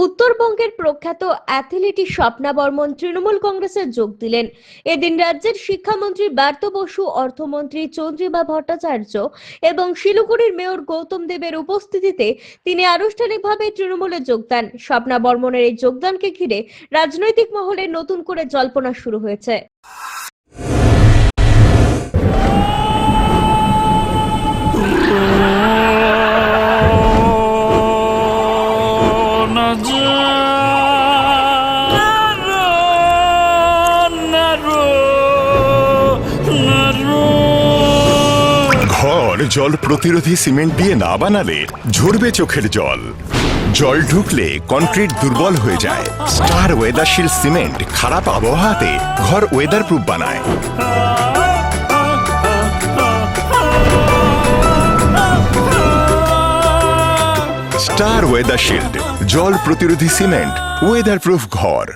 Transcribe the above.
উত্তরবঙ্গের প্রখ্যাত অ্যাথলেটিক স্বপ্না বর্মন তৃণমূল কংগ্রেসে যোগ দিলেন। এদিন রাজ্যের শিক্ষামন্ত্রী ব্রাত্য বসু, অর্থমন্ত্রী চন্দ্রিমা ভট্টাচার্য এবং শিলিগুড়ির মেয়র গৌতম দেবের উপস্থিতিতে তিনি আনুষ্ঠানিকভাবে তৃণমূলে যোগ দেন। স্বপ্না বর্মনের এই যোগদানকে ঘিরে রাজনৈতিক মহলে নতুন করে জল্পনা শুরু হয়েছে। ঘর জল প্রতিরোধী সিমেন্ট দিয়ে না বানালে ঝরবে চোখের জল। জল ঢুকলে কনক্রিট দুর্বল হয়ে যায়। স্টার ওয়েদারশিল্ড সিমেন্ট খারাপ আবহাওয়াতে ঘর ওয়েদার প্রুফ বানায়। স্টার ওয়েদারশিল্ড জল প্রতিরোধী সিমেন্ট, ওয়েদার প্রুফ ঘর।